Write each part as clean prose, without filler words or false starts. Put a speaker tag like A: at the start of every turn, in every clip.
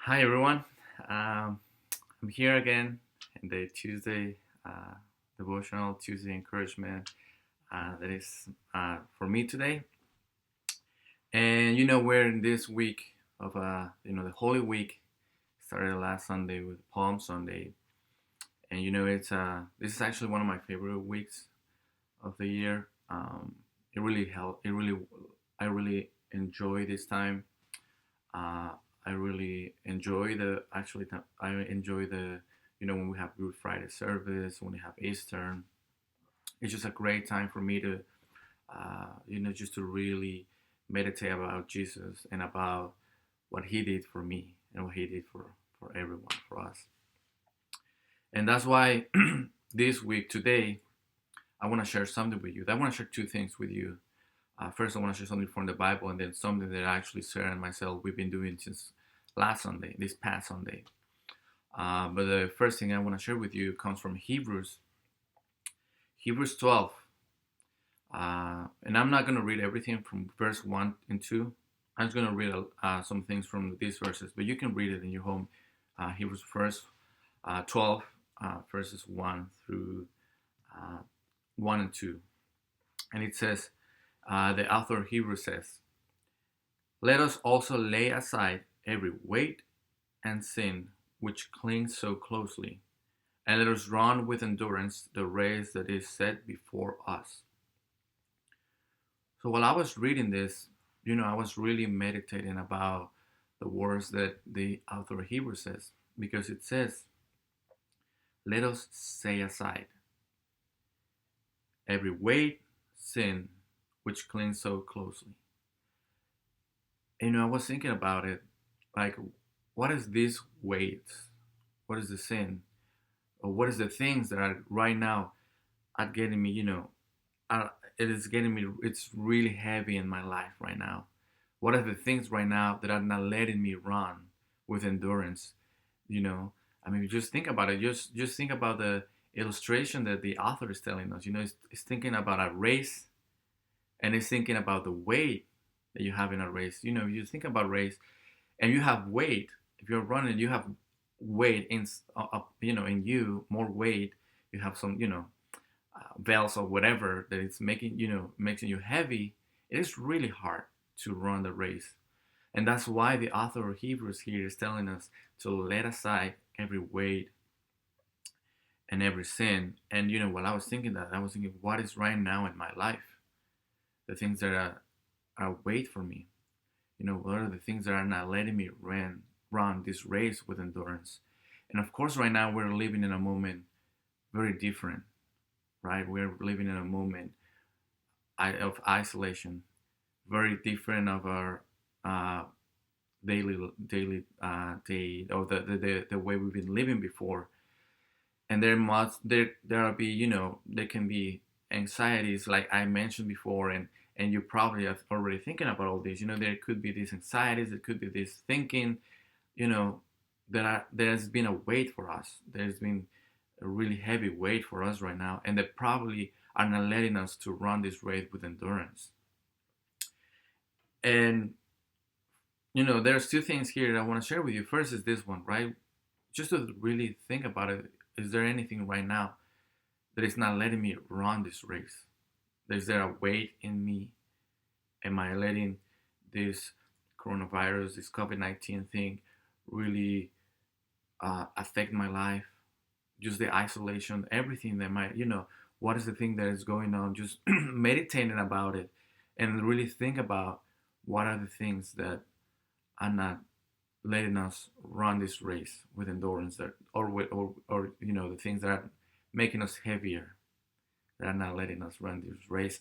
A: Hi everyone. Um, I'm here again in the Tuesday uh, devotional, Tuesday encouragement that is for me today. And we're in this week of the Holy Week. Started last Sunday with Palm Sunday, and it's this is actually one of my favorite weeks of the year. It really helped. I really enjoy this time. Uh, I really enjoy I enjoy the when we have Good Friday service, when we have Easter. It's just a great time for me to just to really meditate about Jesus and about what He did for me and what He did for everyone, for us. And that's why this week today I want to share something with you. I want to share two things with you. First, I want to share something from the Bible, and then something that I actually Sarah and myself we've been doing since last Sunday, this past Sunday. But the first thing I want to share with you comes from Hebrews 12. And I'm not going to read everything from verse 1 and 2. I'm just going to read some things from these verses, but you can read it in your home. Hebrews first 12, verses 1 through 1 and 2. And it says, the author of Hebrews says, "Let us also lay aside every weight and sin which clings so closely, and let us run with endurance the race that is set before us." So while I was reading this, I was really meditating about the words that the author of Hebrews says, because it says, "Let us lay aside every weight, sin which clings so closely." And, I was thinking about it, like, what is this weight? What is the sin? Or what is the things that are right now are getting me, it is getting me, it's really heavy in my life right now. What are the things right now that are not letting me run with endurance? You know, I mean, just think about it. Just think about the illustration that the author is telling us. It's thinking about a race, and it's thinking about the weight that you have in a race. You think about race, and you have weight. If you're running, you have weight in you, more weight. You have some, bells or whatever that it's making you heavy. It is really hard to run the race, and that's why the author of Hebrews here is telling us to let aside every weight and every sin. And while I was thinking that, I was thinking, what is right now in my life, the things that are weight for me. What are the things that are not letting me run this race with endurance? And of course, right now we're living in a moment very different, right? We're living in a moment of isolation, very different of our uh, daily day, or the way we've been living before. And there'll be, there can be anxieties like I mentioned before, and you probably are already thinking about all this. There could be these anxieties, there could be this thinking, you know, there's been a weight for us. There's been a really heavy weight for us right now, and they probably are not letting us to run this race with endurance. And there's two things here that I want to share with you. First is this one, right? Just to really think about it, is there anything right now that is not letting me run this race? Is there a weight in me? Am I letting this coronavirus, this COVID-19 thing, really affect my life? Just the isolation, everything that might, what is the thing that is going on? Just meditating about it and really think about what are the things that are not letting us run this race with endurance, that or the things that are making us heavier, that are not letting us run this race.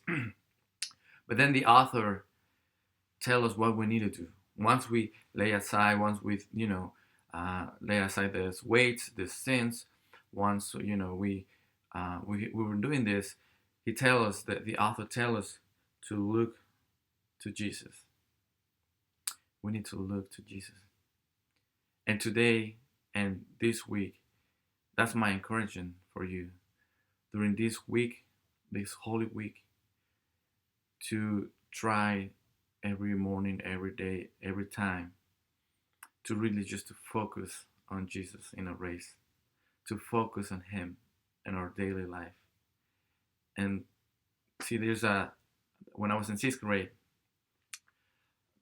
A: But then the author tell us what we need to do once we lay aside, once we lay aside these weights, these sins. Once we were doing this, he tell us that the author tell us to look to Jesus. We need to look to Jesus. And today and this week, that's my encouragement for you during this week, this Holy Week, to try every morning, every day, every time to really just to focus on Jesus in a race, to focus on Him in our daily life. And see, when I was in sixth grade,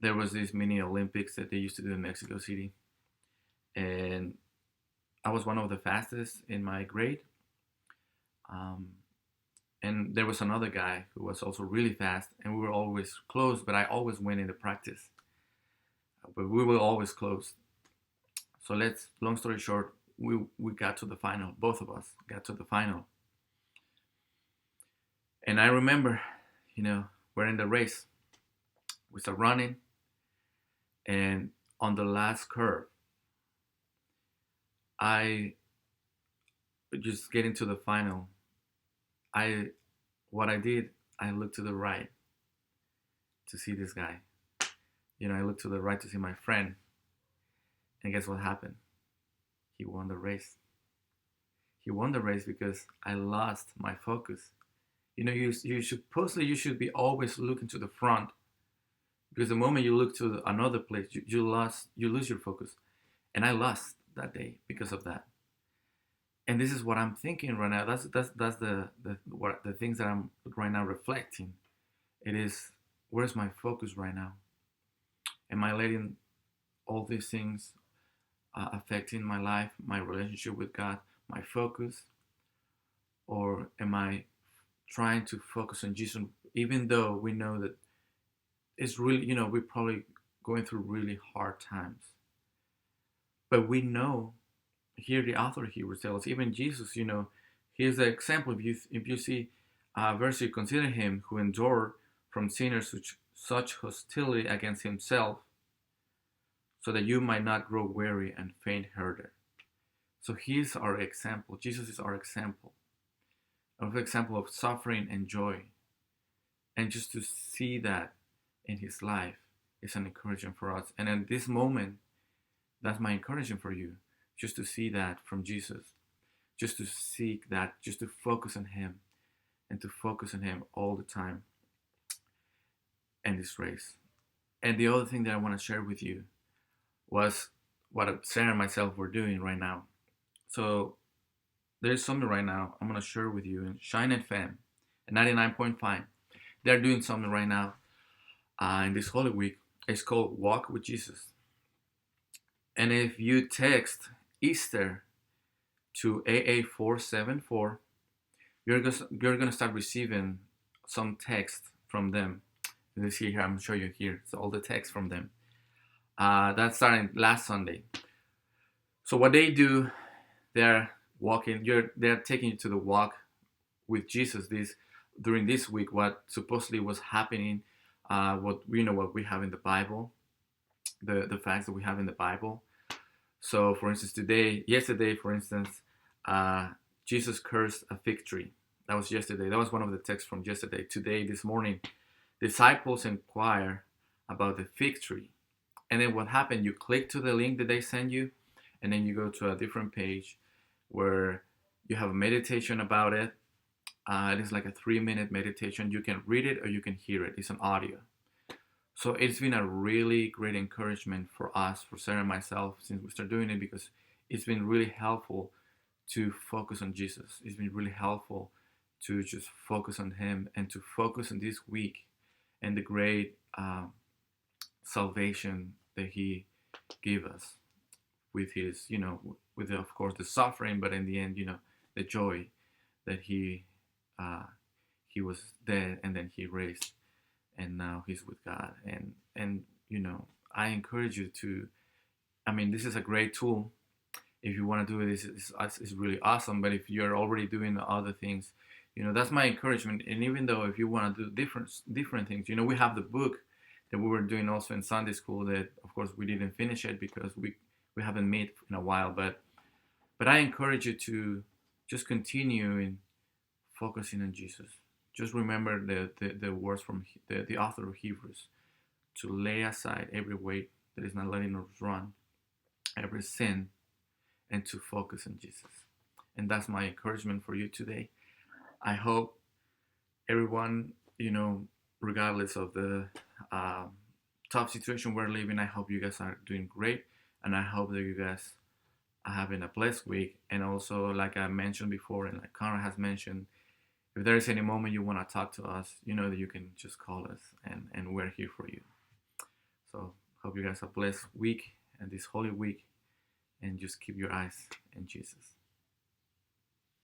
A: there was this mini Olympics that they used to do in Mexico City, and I was one of the fastest in my grade. Um, and there was another guy who was also really fast, and we were always close, but I always win in the practice. But we were always close. So long story short, we got to the final. Both of us got to the final. And I remember, we're in the race. We start running, and on the last curve, I just getting to the final. What I did, I looked to the right to see this guy. I looked to the right to see my friend, and guess what happened? He won the race. He won the race because I lost my focus. You should be always looking to the front, because the moment you look to another place, you lose your focus, and I lost that day because of that. And this is what I'm thinking right now. That's the things that I'm right now reflecting. It is, where's my focus right now? Am I letting all these things affecting my life, my relationship with God, my focus, or am I trying to focus on Jesus, even though we know that it's really, we're probably going through really hard times. But we know, here the author here will tell us, even Jesus, here's the example. If you see verse, you consider him who endured from sinners such hostility against himself, so that you might not grow weary and faint-hearted. So he's our example. Jesus is our example of suffering and joy. And just to see that in his life is an encouragement for us. And at this moment, that's my encouragement for you, just to see that from Jesus, just to seek that, just to focus on him, and to focus on him all the time in this race. And the other thing that I want to share with you was what Sarah and myself were doing right now. So there's something right now I'm going to share with you in Shine FM at 99.5. They're doing something right now in this Holy Week. It's called Walk with Jesus. And if you text Easter to AA474, you're going to start receiving some text from them. You see here, I'm going to show you here. So all the text from them. That started last Sunday. So what they do, they're taking you to the walk with Jesus during this week. What supposedly was happening, what we have in the Bible, the facts that we have in the Bible. So, for instance, yesterday, for instance, Jesus cursed a fig tree. That was yesterday. That was one of the texts from yesterday. Today, this morning, disciples inquire about the fig tree. And then what happened? You click to the link that they send you, and then you go to a different page where you have a meditation about it. It is like a 3-minute meditation. You can read it or you can hear it. It's an audio. So it's been a really great encouragement for us, for Sarah and myself, since we started doing it, because it's been really helpful to focus on Jesus. It's been really helpful to just focus on him and to focus on this week and the great salvation that he gave us with his, with of course the suffering, but in the end, the joy that he was dead and then he raised, and now he's with God. And I encourage you to, this is a great tool. If you want to do it, it's really awesome. But if you're already doing other things, that's my encouragement. And even though if you want to do different things, we have the book that we were doing also in Sunday school that, of course, we didn't finish it because we haven't met in a while. But I encourage you to just continue in focusing on Jesus. Just remember the words from the author of Hebrews, to lay aside every weight that is not letting us run, every sin, and to focus on Jesus. And that's my encouragement for you today. I hope everyone, regardless of the tough situation we're living, I hope you guys are doing great. And I hope that you guys are having a blessed week. And also, like I mentioned before, and like Connor has mentioned, if there is any moment you want to talk to us, you know that you can just call us, and we're here for you. So hope you guys have a blessed week and this holy week, and just keep your eyes in Jesus.